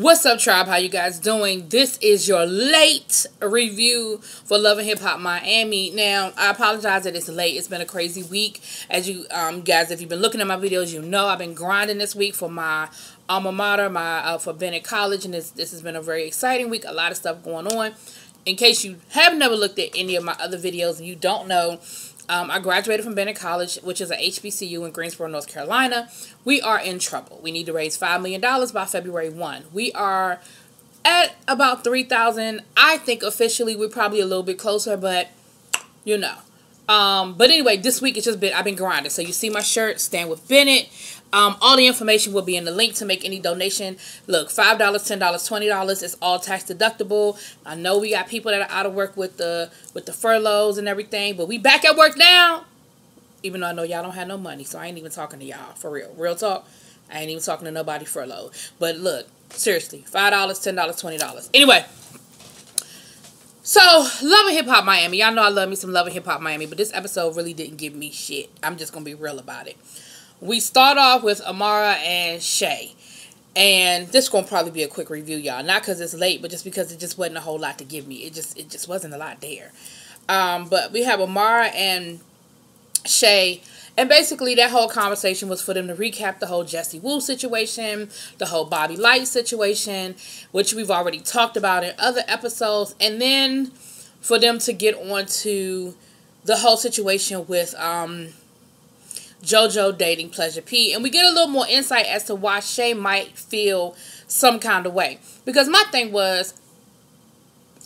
What's up, tribe? How you guys doing? This is your late review for Love and Hip Hop Miami. Now, I apologize that it's late. It's been a crazy week. As you guys, if you've been looking at my videos, you know I've been grinding this week for my alma mater, for Bennett College, and this has been a very exciting week. A lot of stuff going on. In case you have never looked at any of my other videos and you don't know, I graduated from Bennett College, which is a HBCU in Greensboro, North Carolina. We are in trouble. We need to raise $5 million by February 1. We are at about 3,000. I think officially we're probably a little bit closer, but you know. But anyway, this week it's just been, I've been grinding. So you see my shirt, Stand with Bennett. All the information will be in the link to make any donation. Look, $5, $10, $20. It's all tax deductible. I know we got people that are out of work with the furloughs and everything, but we back at work now. Even though I know y'all don't have no money, so I ain't even talking to y'all for real. Real talk. I ain't even talking to nobody furloughed. But look, seriously, $5, $10, $20. Anyway. So, Love and Hip Hop Miami. Y'all know I love me some Love and Hip Hop Miami, but this episode really didn't give me shit. I'm just going to be real about it. We start off with Amara and Shea. And this is going to probably be a quick review, y'all. Not because it's late, but just because it just wasn't a whole lot to give me. It just wasn't a lot there. But we have Amara and Shea. And basically that whole conversation was for them to recap the whole Jessie Woo situation, the whole Bobby Light situation, which we've already talked about in other episodes. And then for them to get on to the whole situation with JoJo dating Pleasure P. And we get a little more insight as to why Shea might feel some kind of way. Because my thing was,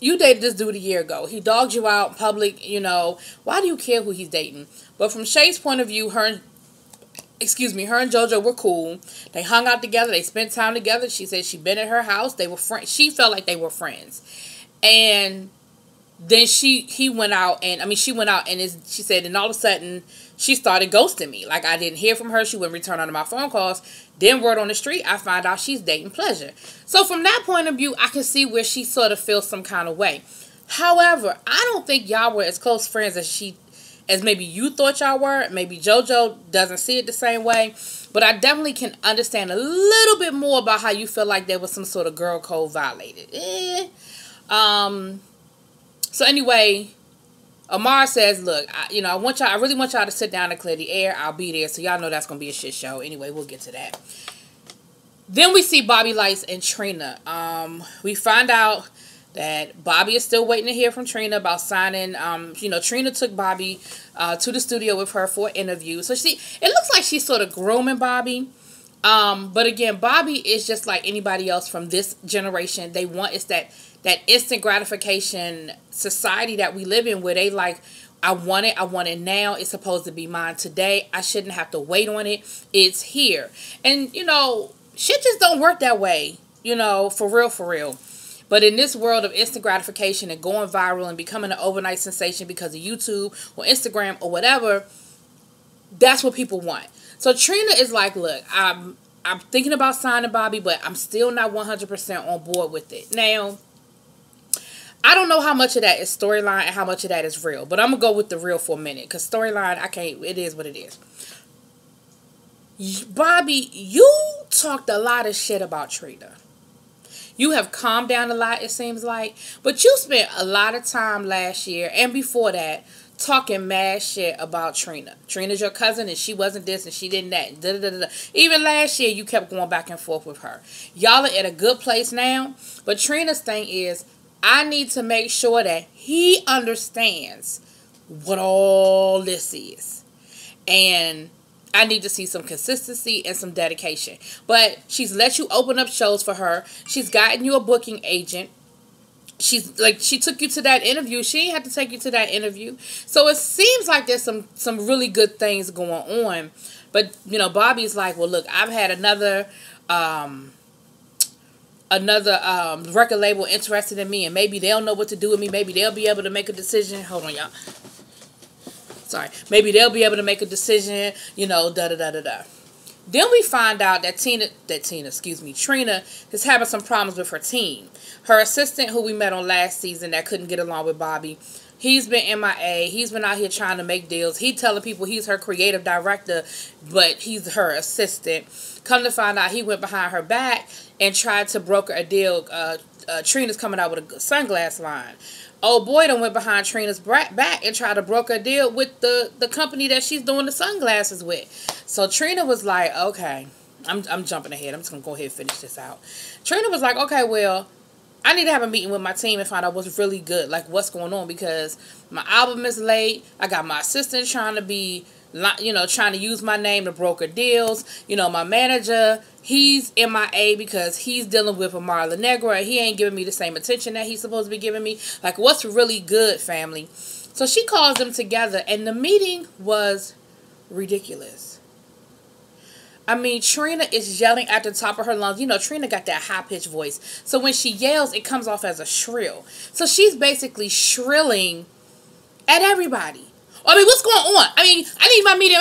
you dated this dude a year ago. He dogged you out in public, you know. Why do you care who he's dating? But from Shay's point of view, her and JoJo were cool. They hung out together. They spent time together. She said she'd been at her house. They were friends. She felt like they were friends. And then she went out and she said, and all of a sudden she started ghosting me. Like, I didn't hear from her. She wouldn't return on my phone calls. Then word on the street, I find out she's dating Pleasure. So from that point of view, I can see where she sort of feels some kind of way. However, I don't think y'all were as close friends as maybe you thought y'all were. Maybe JoJo doesn't see it the same way. But I definitely can understand a little bit more about how you feel like there was some sort of girl code violated. So anyway, Amara says, look, I really want y'all to sit down and clear the air. I'll be there. So y'all know that's going to be a shit show. Anyway, we'll get to that. Then we see Bobby Lights and Trina. We find out that Bobby is still waiting to hear from Trina about signing. Trina took Bobby to the studio with her for an interview. So it looks like she's sort of grooming Bobby. But again, Bobby is just like anybody else from this generation. They want, it's that instant gratification society that we live in, where they like, I want it now. It's supposed to be mine today. I shouldn't have to wait on it. It's here. And, shit just don't work that way, for real. But in this world of instant gratification and going viral and becoming an overnight sensation because of YouTube or Instagram or whatever, that's what people want. So Trina is like, look, I'm thinking about signing Bobby, but I'm still not 100% on board with it. Now, I don't know how much of that is storyline and how much of that is real. But I'm going to go with the real for a minute. Because storyline, it is what it is. Bobby, you talked a lot of shit about Trina. You have calmed down a lot, it seems like. But you spent a lot of time last year and before that talking mad shit about Trina. Trina's your cousin and she wasn't this and she didn't that. Da, da, da, da. Even last year you kept going back and forth with her. Y'all are at a good place now. But Trina's thing is, I need to make sure that he understands what all this is. And I need to see some consistency and some dedication. But she's let you open up shows for her. She's gotten you a booking agent. She took you to that interview. She ain't had to take you to that interview. So it seems like there's some really good things going on. But, Bobby's like, well, look, I've had another record label interested in me, and maybe they'll know what to do with me. Maybe they'll be able to make a decision. Hold on, y'all. Sorry. Maybe they'll be able to make a decision, da-da-da-da-da. Then we find out that Trina is having some problems with her team. Her assistant, who we met on last season that couldn't get along with Bobby, He's been MIA. He's been out here trying to make deals. He telling people he's her creative director, but he's her assistant. Come to find out, he went behind her back and tried to broker a deal. Trina's coming out with a sunglass line. Old boy done went behind Trina's back and tried to broker a deal with the company that she's doing the sunglasses with. So Trina was like, okay, I'm jumping ahead. I'm just going to go ahead and finish this out. Trina was like, okay, well, I need to have a meeting with my team and find out what's really good, like what's going on, because my album is late. I got my assistant trying to be, trying to use my name to broker deals. My manager, he's MIA because he's dealing with Amara and he ain't giving me the same attention that he's supposed to be giving me. Like, what's really good, family? So she calls them together, and the meeting was ridiculous. I mean, Trina is yelling at the top of her lungs. Trina got that high-pitched voice. So when she yells, it comes off as a shrill. So she's basically shrilling at everybody. I mean, what's going on? I mean, I need my meeting.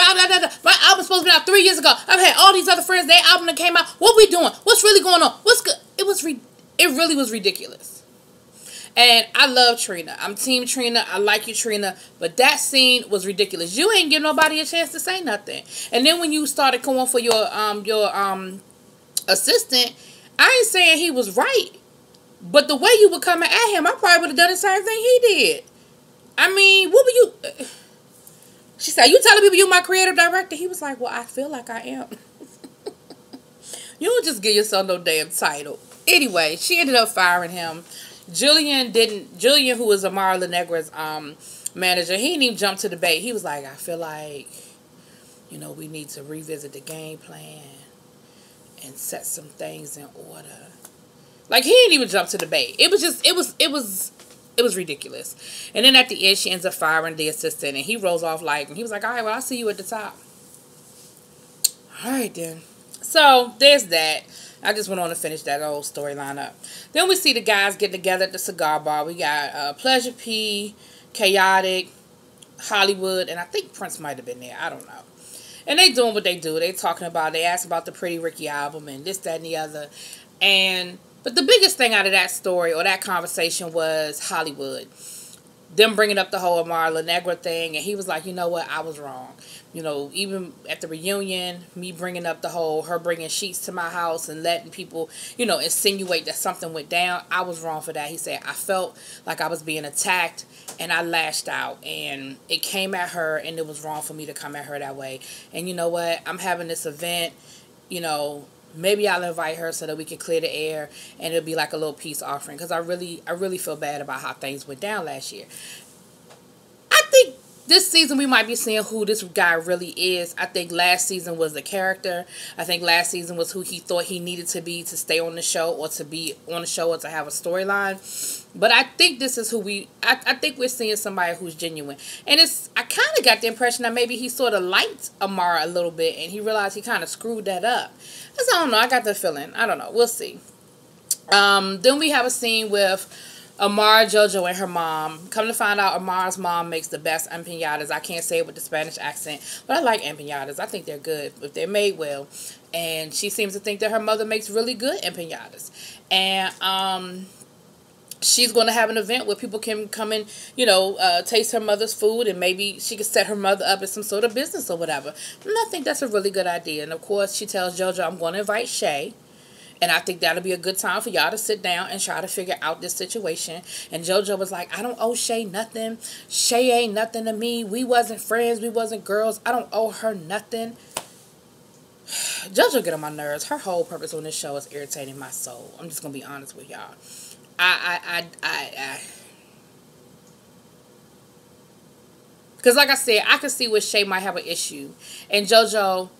My album's supposed to be out 3 years ago. I've had all these other friends, their album that came out. What we doing? What's really going on? What's good? It really was ridiculous. And I love Trina. I'm Team Trina. I like you, Trina. But that scene was ridiculous. You ain't give nobody a chance to say nothing. And then when you started going for your assistant, I ain't saying he was right. But the way you were coming at him, I probably would have done the same thing he did. I mean, what were you... She said, you telling people you my creative director? He was like, well, I feel like I am. You don't just give yourself no damn title. Anyway, she ended up firing him. Julian, who was Amara Lenegra's manager, he didn't even jump to the bait. He was like, I feel like, we need to revisit the game plan and set some things in order. Like, he didn't even jump to the bait. It was ridiculous. And then at the end, she ends up firing the assistant, and he rolls off like, and he was like, all right, well, I'll see you at the top. All right, then. So, there's that. I just went on to finish that whole storyline up. Then we see the guys get together at the Cigar Bar. We got Pleasure P, Chaotic, Hollywood, and I think Prince might have been there. I don't know. And they doing what they do. They talking about, they asked about the Pretty Ricky album and this, that, and the other. But the biggest thing out of that story or that conversation was Hollywood. Them bringing up the whole Amara Lenegra thing, and he was like, you know what, I was wrong. Even at the reunion, me bringing up the whole, her bringing sheets to my house and letting people, insinuate that something went down, I was wrong for that. He said, I felt like I was being attacked, and I lashed out, and it came at her, and it was wrong for me to come at her that way. And you know what, I'm having this event, maybe I'll invite her so that we can clear the air, and it'll be like a little peace offering, because I really feel bad about how things went down last year. I think this season we might be seeing who this guy really is. I think last season was the character. I think last season was who he thought he needed to be to stay on the show, or to be on the show, or to have a storyline. But I think this is who I think we're seeing somebody who's genuine. And I kind of got the impression that maybe he sort of liked Amara a little bit, and he realized he kind of screwed that up. I don't know. I got the feeling. I don't know. We'll see. Then we have a scene with Amara, JoJo, and her mom. Come to find out, Amara's mom makes the best empanadas. I can't say it with the Spanish accent, but I like empanadas. I think they're good if they're made well. And she seems to think that her mother makes really good empanadas. And she's going to have an event where people can come and, taste her mother's food, and maybe she could set her mother up as some sort of business or whatever. And I think that's a really good idea. And, of course, she tells JoJo, I'm going to invite Shay. And I think that'll be a good time for y'all to sit down and try to figure out this situation. And JoJo was like, I don't owe Shay nothing. Shay ain't nothing to me. We wasn't friends. We wasn't girls. I don't owe her nothing. JoJo get on my nerves. Her whole purpose on this show is irritating my soul. I'm just going to be honest with y'all. Because like I said, I can see where Shay might have an issue. And JoJo,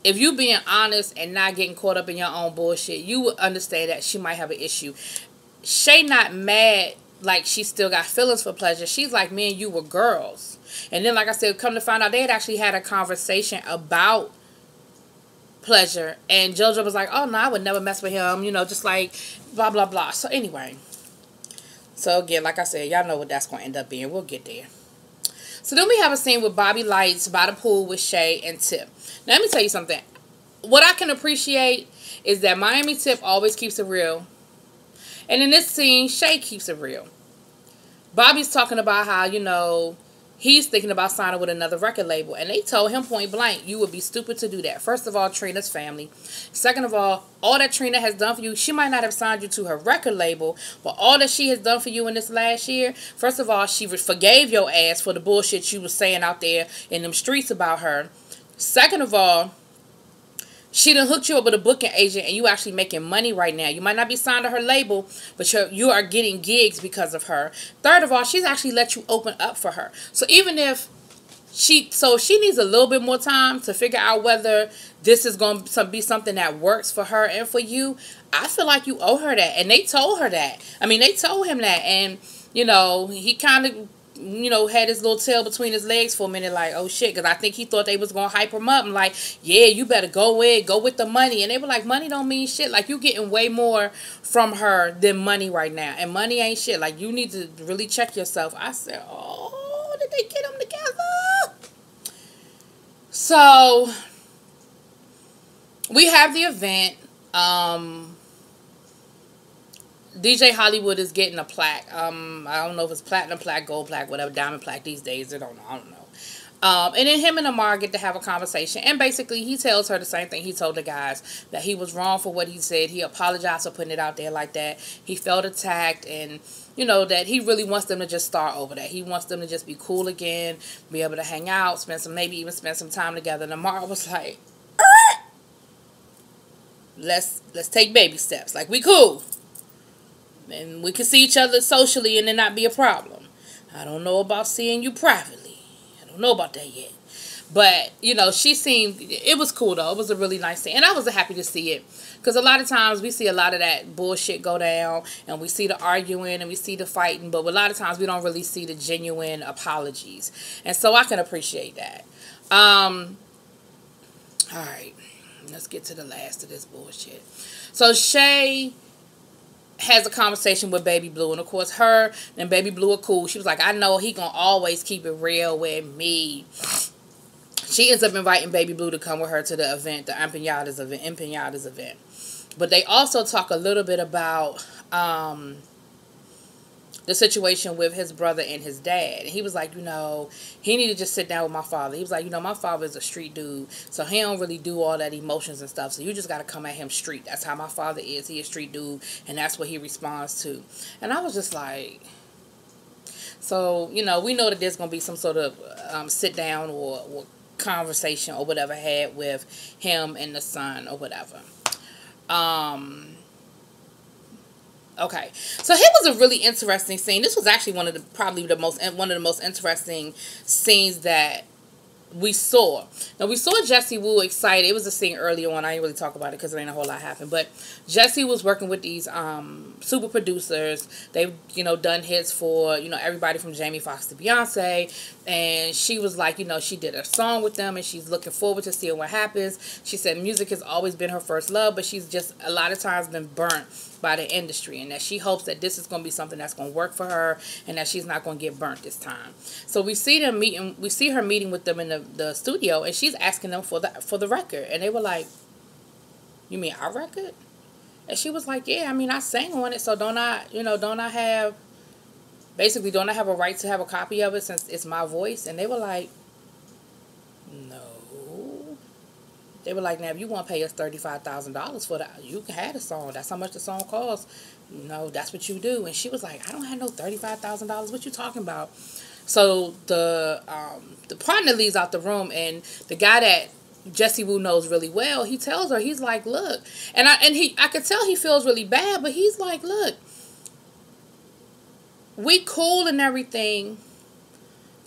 if you being honest and not getting caught up in your own bullshit, you would understand that she might have an issue. Shay not mad like she still got feelings for Pleasure. She's like, me and you were girls. And then, like I said, come to find out, they had actually had a conversation about Pleasure. And JoJo was like, oh, no, I would never mess with him. Just like blah, blah, blah. So, anyway. So, again, like I said, y'all know what that's going to end up being. We'll get there. So, then we have a scene with Bobby Lights by the pool with Shay and Tip. Now, let me tell you something. What I can appreciate is that Miami Tip always keeps it real. And in this scene, Shay keeps it real. Bobby's talking about how, you know, he's thinking about signing with another record label. And they told him point blank, you would be stupid to do that. First of all, Trina's family. Second of all that Trina has done for you, she might not have signed you to her record label, but all that she has done for you in this last year, first of all, she forgave your ass for the bullshit you was saying out there in them streets about her. Second of all, she done hooked you up with a booking agent and you actually making money right now. You might not be signed to her label, but you are getting gigs because of her. Third of all, she's actually let you open up for her. So even if she needs a little bit more time to figure out whether this is going to be something that works for her and for you. I feel like you owe her that. And they told her that. I mean, they told him that. And, you know, he kind of, you know, had his little tail between his legs for a minute, like, oh shit, because I think he thought they was going to hype him up and like, yeah, you better go with the money. And they were like, money don't mean shit. Like, you getting way more from her than money right now. And money ain't shit. Like, you need to really check yourself. I said, oh, did they get them together? So, we have the event. DJ Hollywood is getting a plaque. I don't know if it's platinum plaque, gold plaque, whatever, diamond plaque these days. I don't know. And then him and Amara get to have a conversation. And basically, he tells her the same thing he told the guys. That he was wrong for what he said. He apologized for putting it out there like that. He felt attacked. And, you know, that he really wants them to just start over that. He wants them to just be cool again. Be able to hang out. Maybe even spend some time together. And Amara was like, let's take baby steps. Like, we cool. And we can see each other socially and it not be a problem. I don't know about seeing you privately. I don't know about that yet. But, you know, it was cool though. It was a really nice thing. And I was happy to see it. Because a lot of times we see a lot of that bullshit go down. And we see the arguing and we see the fighting. But a lot of times we don't really see the genuine apologies. And so I can appreciate that. Alright. Let's get to the last of this bullshit. So Shay has a conversation with Baby Blue. And, of course, her and Baby Blue are cool. She was like, I know he gonna always keep it real with me. She ends up inviting Baby Blue to come with her to the event, the Empanadas event. But they also talk a little bit about the situation with his brother and his dad. And he was like, you know, he needed to just sit down with my father. He was like, you know, my father is a street dude, so he don't really do all that emotions and stuff. So you just got to come at him street. That's how my father is. He a street dude, and that's what he responds to. And I was just like, so, you know, we know that there's going to be some sort of sit down or conversation or whatever had with him and the son or whatever. Okay, so here was a really interesting scene. This was actually one of the most interesting scenes that we saw. Now, we saw Jesse Wu excited. It was a scene earlier on. I didn't really talk about it because there ain't a whole lot happened. But Jesse was working with these super producers. They've, you know, done hits for, you know, everybody from Jamie Foxx to Beyonce. And she was like, you know, she did a song with them and she's looking forward to seeing what happens. She said music has always been her first love, but she's just a lot of times been burnt by the industry, and that she hopes that this is going to be something that's going to work for her and that she's not going to get burnt this time. So we see her meeting with them in the studio, and she's asking them for the record, and they were like, you mean our record? And she was like, yeah, I mean, I sang on it, so don't I have a right to have a copy of it since it's my voice? And they were like, no. They were like, now, if you want to pay us $35,000 for that, you can have the song. That's how much the song costs. You know, that's what you do. And she was like, I don't have no $35,000. What you talking about? So the partner leaves out the room, and the guy that Jesse Wu knows really well, he tells her, he's like, look, and I could tell he feels really bad, but he's like, look, we cool and everything,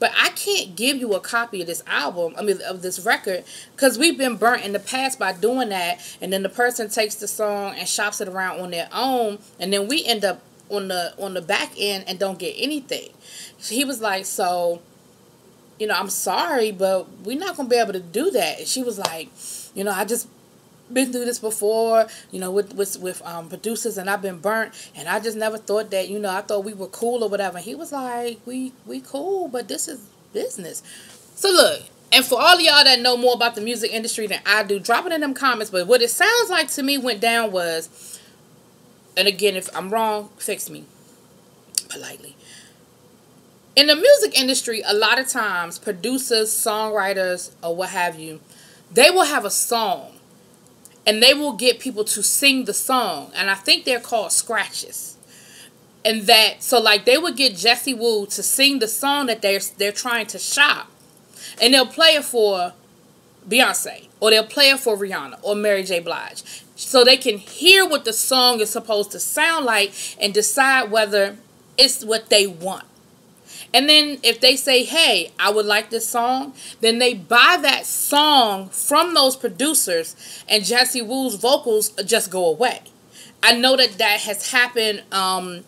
but I can't give you a copy of this album, of this record, because we've been burnt in the past by doing that, and then the person takes the song and shops it around on their own, and then we end up on the back end and don't get anything. He was like, so, you know, I'm sorry, but we're not going to be able to do that. And she was like, you know, I just been through this before, you know, with producers, and I've been burnt, and I just never thought that, you know, I thought we were cool or whatever. And he was like, we cool, but this is business. So look, and for all of y'all that know more about the music industry than I do, drop it in them comments. But what it sounds like to me went down was, and again, if I'm wrong, fix me politely. In the music industry, a lot of times, producers, songwriters, or what have you, they will have a song. And they will get people to sing the song. And I think they're called scratches. And that, so like they would get Jessie Woo to sing the song that they're trying to shop. And they'll play it for Beyonce. Or they'll play it for Rihanna or Mary J. Blige. So they can hear what the song is supposed to sound like and decide whether it's what they want. And then if they say, hey, I would like this song, then they buy that song from those producers and Jessie Woo's vocals just go away. I know that has happened. I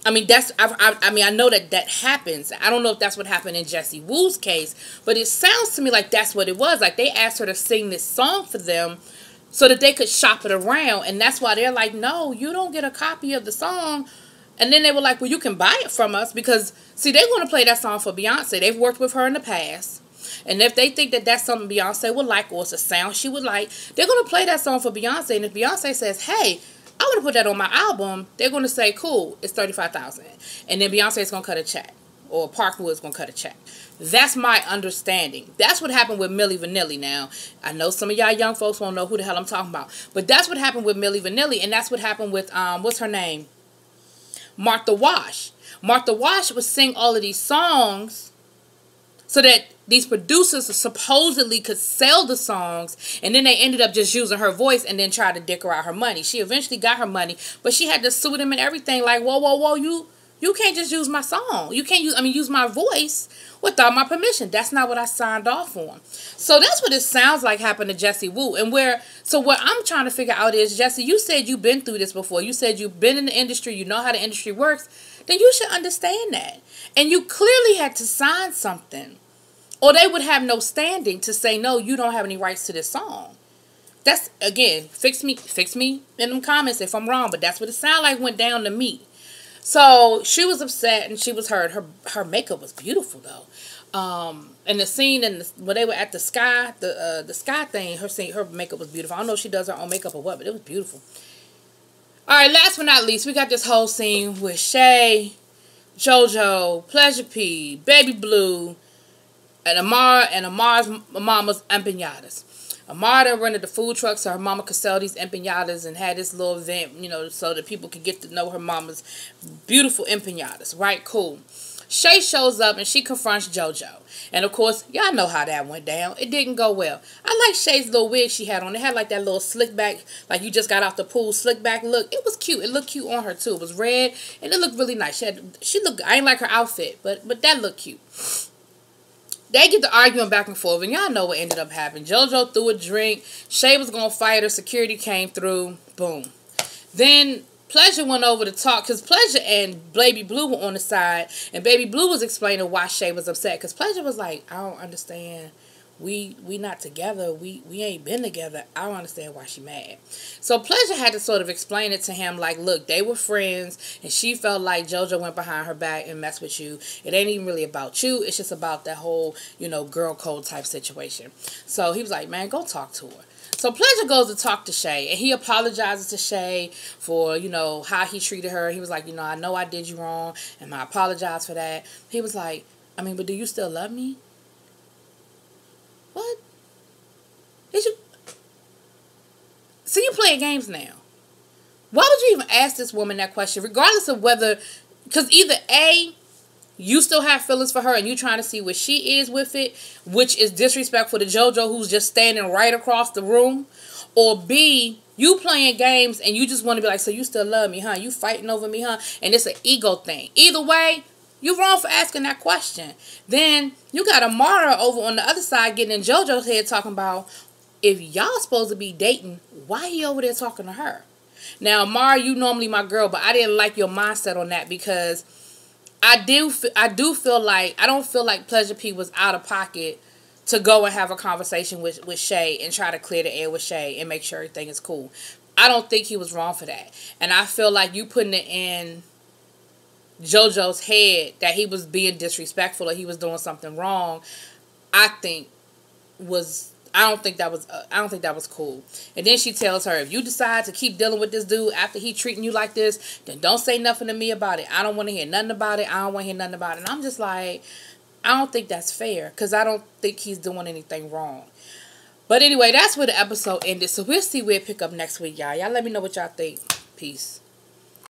know that happens. I don't know if that's what happened in Jessie Woo's case, but it sounds to me like that's what it was. Like they asked her to sing this song for them so that they could shop it around. And that's why they're like, no, you don't get a copy of the song. And then they were like, well, you can buy it from us because, see, they want to play that song for Beyonce. They've worked with her in the past. And if they think that that's something Beyonce would like or it's a sound she would like, they're going to play that song for Beyonce. And if Beyonce says, hey, I want to put that on my album, they're going to say, cool, it's $35,000. And then Beyonce is going to cut a check. Or Parkwood's going to cut a check. That's my understanding. That's what happened with Milli Vanilli. Now, I know some of y'all young folks won't know who the hell I'm talking about. But that's what happened with Milli Vanilli. And that's what happened with, what's her name? Martha Wash. Martha Wash would sing all of these songs so that these producers supposedly could sell the songs, and then they ended up just using her voice and then tried to dick her out her money. She eventually got her money, but she had to sue them and everything like, whoa, whoa, whoa, you can't just use my song. You can't use my voice without my permission. That's not what I signed off on. So that's what it sounds like happened to Jessie Woo. And so what I'm trying to figure out is, Jessie, you said you've been through this before. You said you've been in the industry. You know how the industry works. Then you should understand that. And you clearly had to sign something. Or they would have no standing to say, no, you don't have any rights to this song. That's, again, fix me in them comments if I'm wrong. But that's what it sounded like went down to me. So she was upset and she was hurt. Her makeup was beautiful though. And the scene when they were at the sky thing, her makeup was beautiful. I don't know if she does her own makeup or what, but it was beautiful. All right, last but not least, we got this whole scene with Shay, JoJo, Pleasure P, Baby Blue, and Amara's mama's empanadas. Amara rented the food truck so her mama could sell these empanadas and had this little event, so that people could get to know her mama's beautiful empanadas. Right? Cool. Shay shows up and she confronts JoJo. And of course, y'all know how that went down. It didn't go well. I like Shay's little wig she had on. It had like that little slick back, like you just got off the pool, slick back look. It was cute. It looked cute on her too. It was red and it looked really nice. She looked, I ain't like her outfit, but that looked cute. They get to arguing back and forth, and y'all know what ended up happening. JoJo threw a drink. Shay was going to fight her. Security came through. Boom. Then Pleasure went over to talk, because Pleasure and Baby Blue were on the side, and Baby Blue was explaining why Shay was upset, because Pleasure was like, I don't understand. We not together. We ain't been together. I don't understand why she mad. So Pleasure had to sort of explain it to him like, look, they were friends and she felt like JoJo went behind her back and messed with you. It ain't even really about you. It's just about that whole, girl code type situation. So he was like, man, go talk to her. So Pleasure goes to talk to Shay and he apologizes to Shay for, how he treated her. He was like, I know I did you wrong and I apologize for that. He was like, but do you still love me? What? Did you? So you playing games now. Why would you even ask this woman that question? Regardless of whether, because either A, you still have feelings for her and you trying to see what she is with it, which is disrespectful to JoJo who's just standing right across the room. Or B, you playing games and you just want to be like, so you still love me, huh? You fighting over me, huh? And it's an ego thing. Either way, you're wrong for asking that question. Then you got Amara over on the other side getting in JoJo's head talking about, if y'all supposed to be dating, why he over there talking to her? Now, Amara, you normally my girl, but I didn't like your mindset on that because I do feel like, I don't feel like Pleasure P was out of pocket to go and have a conversation with Shay and try to clear the air with Shay and make sure everything is cool. I don't think he was wrong for that. And I feel like you putting it in JoJo's head that he was being disrespectful or he was doing something wrong, I think was I don't think that was cool. And then she tells her, if you decide to keep dealing with this dude after he treating you like this, then don't say nothing to me about it. I don't want to hear nothing about it. I don't want to hear nothing about it. And I'm just like, I don't think that's fair, because I don't think he's doing anything wrong. But anyway, that's where the episode ended. So we'll see where it pick up next week, y'all. Y'all let me know what y'all think. Peace.